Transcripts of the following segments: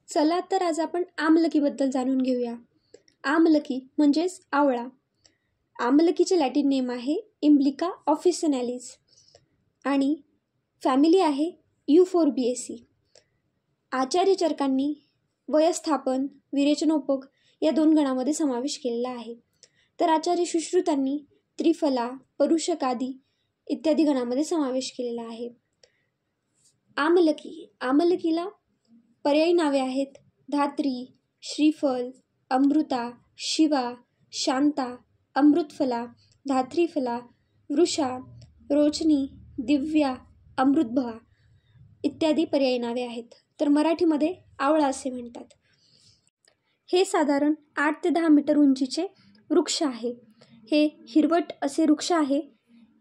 चला तर आज आपण आमलकीबद्दल जाणून घेऊया. आमलकी म्हणजेच आवळा. आमलकीचे लॅटिन नेम आहे इम्ब्लिका ऑफिसिनालिस आणि फॅमिली आहे युफोर्बिएसी. आचार्य चरकांनी वयस्थापन, विरेचनोपभोग या 2 गणामध्ये समावेश केलेला आहे. तर आचार्य सुश्रुतांनी त्रिफला, परुषकादी इत्यादी गणामध्ये समावेश केलेला आहे. आमलकीला पर्यायी नावे आहेत धात्री, श्रीफल, अमृता, शिवा, शांता, अमृतफला, धात्रीफला, वृषा, रोचनी, दिव्या, अमृतभवा इत्यादी पर्यायी नावे आहेत. तर मराठीमध्ये आवळा असे म्हणतात. हे साधारण 8 ते 10 मीटर उंचीचे वृक्ष आहे. हे हिरवट असे वृक्ष आहे.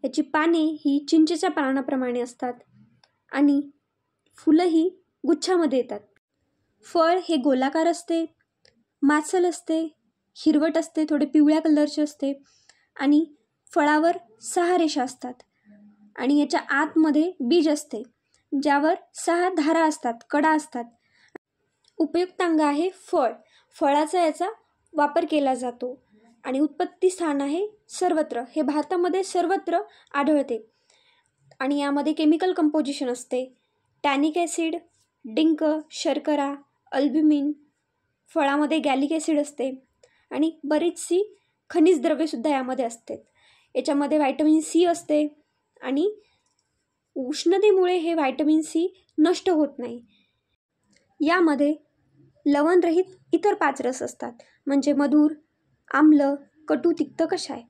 याची पाने ही चिंचेच्या पानाप्रमाणे असतात आणि फुलं ही गुच्छामध्ये येतात. फळ हे गोलाकार असते, मांसल असते, हिरवट असते, थोडे पिवळ्या कलरचे असते आणि फळावर 6 रेषा असतात आणि याच्या आतमध्ये बीज असते ज्यावर 6 धारा असतात, कडा असतात. उपयुक्तांग आहे फळ. फळाचा याचा वापर केला जातो आणि उत्पत्ती स्थान आहे सर्वत्र. हे भारतामध्ये सर्वत्र आढळते आणि यामध्ये केमिकल कंपोजिशन असते. टॅनिक ॲसिड, डिंक, शर्करा, अल्ब्युमिन, फळामध्ये गॅलिक ॲसिड असते आणि बरीचशी खनिज द्रव्येसुद्धा यामध्ये असतात. याच्यामध्ये व्हायटमिन सी असते आणि उष्णतेमुळे हे व्हायटमिन सी नष्ट होत नाही. यामध्ये लवणरहित इतर 5 रस असतात, म्हणजे मधुर, आम्ल, कटू, तिक्त, कषाय.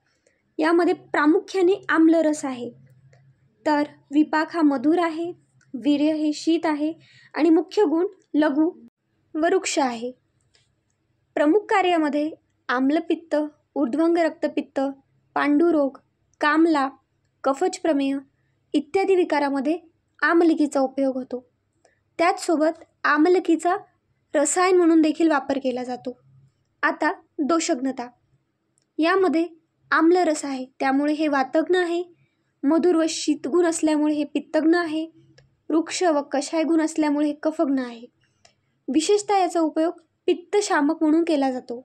यामध्ये प्रामुख्याने आम्ल रस आहे. तर विपाक हा मधुर आहे, वीर्य हे शीत आहे आणि मुख्य गुण लघु व वृक्ष आहे. प्रमुख कार्यामध्ये आम्लपित्त, ऊर्ध्वंग रक्तपित्त, पांडुरोग, कामला, कफज प्रमेय इत्यादी विकारामध्ये आमलकीचा उपयोग होतो. त्याचसोबत आमलकीचा रसायन म्हणून देखील वापर केला जातो. आता दोषघ्नता. यामध्ये आम्लरस आहे त्यामुळे हे वातग्न आहे. मधुर व शीतगुण असल्यामुळे हे पित्तग्न आहे. वृक्ष व कषाय गुण असल्यामुळे हे कफग्न आहे. विशेषतः याचा उपयोग पित्तशामक म्हणून केला जातो.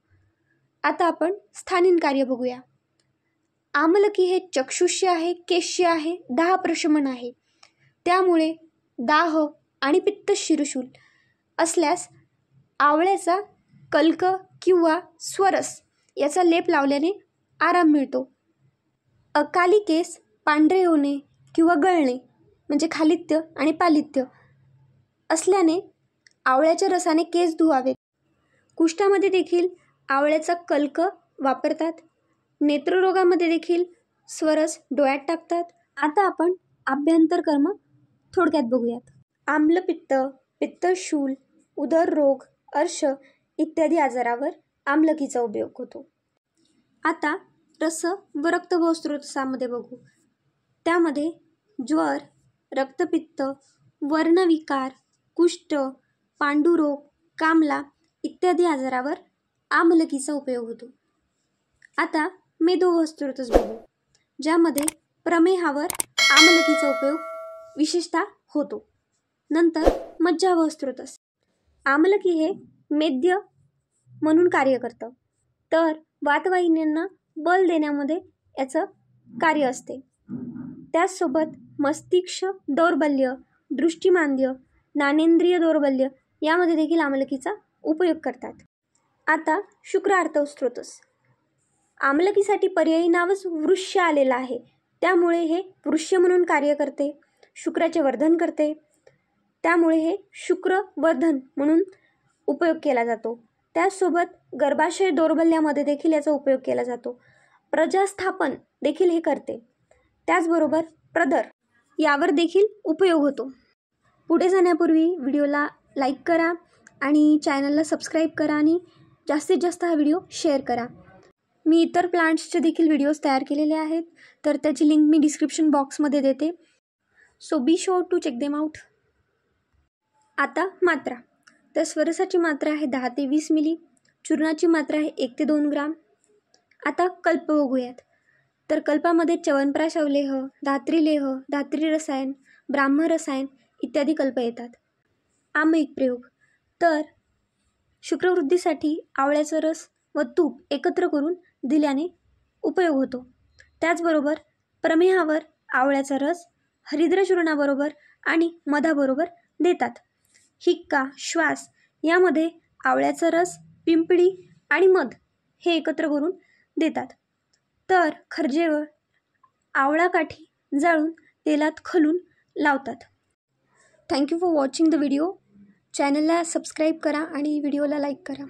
आता आपण स्थानिक कार्य बघूया. आमलकी हे चक्षुष्य आहे, केश्य आहे, दाह प्रशमन आहे. त्यामुळे दाह आणि पित्त शिरशूल असल्यास आवळ्याचा कल्क किंवा स्वरस याचा लेप लावल्याने आराम मिळतो. अकाली केस पांढरे होणे किंवा गळणे म्हणजे खालित्य आणि पालित्य असल्याने आवळ्याच्या रसाने केस धुवावेत. कुष्ठामध्ये देखील आवळ्याचा कल्क वापरतात. नेत्ररोगामध्ये देखील स्वरस डोळ्यात टाकतात. आता आपण अभ्यंतरकर्म थोडक्यात बघूयात. आम्लपित्त, पित्तशूल, उदररोग, अर्श इत्यादी आजारावर आमलकीचा उपयोग होतो. आता रस व रक्तभावस्त्रोतामध्ये बघू. त्यामध्ये ज्वर, रक्तपित्त, वर्णविकार, कुष्ठ, पांडुरोग, कामला इत्यादी आजारावर आमलकीचा उपयोग होतो. आता मेदोभावस्त्रोतस बघू, ज्यामध्ये प्रमेहावर आमलकीचा उपयोग विशेषतः होतो. नंतर मज्जाभावस्त्रोतस. आमलकी हे मेद्य म्हणून कार्य करतं, तर वातवाहिन्यांना बल देण्यामध्ये याचं कार्य असते. त्याचसोबत मस्तिष्क दौर्बल्य, दृष्टिमांद्य, ज्ञानेंद्रिय दौर्बल्य यामध्ये देखील आमलकीचा उपयोग करतात. आता शुक्रार्थस्त्रोतस. आमलकीसाठी पर्यायी नावच वृष्य आलेलं आहे, त्यामुळे हे वृष्य म्हणून कार्य करते, शुक्राचे वर्धन करते. त्यामुळे हे शुक्रवर्धन म्हणून उपयोग केला जातो. त्याचसोबत गर्भाशय दौर्बल्यामध्ये देखील याचा उपयोग केला जातो. प्रजास्थापन देखील हे करते. त्याचबरोबर प्रदर यावर देखील उपयोग होतो. पुढे जाण्यापूर्वी व्हिडिओला लाईक करा आणि चॅनलला सबस्क्राईब करा आणि जास्तीत जास्त हा व्हिडिओ शेअर करा. मी इतर प्लांट्सचे देखील व्हिडिओज तयार केलेले आहेत, तर त्याची लिंक मी डिस्क्रिप्शन बॉक्समध्ये देते. So be sure to check them out. आता मात्रा. तर स्वरसाची मात्रा आहे 10 ते 20 मिली. चूर्णाची मात्रा आहे 1 ते 2 ग्राम. आता कल्प बघूयात. तर कल्पामध्ये च्यवनप्राश अवलेह, धात्रीलेह, धात्री रसायन, ब्राह्म रसायन इत्यादी कल्प येतात. आमयिक प्रयोग. तर शुक्रवृद्धीसाठी आवळ्याचा रस व तूप एकत्र करून दिल्याने उपयोग होतो. त्याचबरोबर प्रमेहावर आवळ्याचा रस हरिद्रचूर्णाबरोबर आणि मधाबरोबर देतात. हिक्का, श्वास यामध्ये आवळ्याचा रस, पिंपळी आणि मध हे एकत्र करून देतात. तर खर्जेवर आवळा काठी जाळून तेलात खलून लावतात. Thank you for watching the video. चॅनलला सबस्क्राईब करा आणि व्हिडिओला लाईक करा.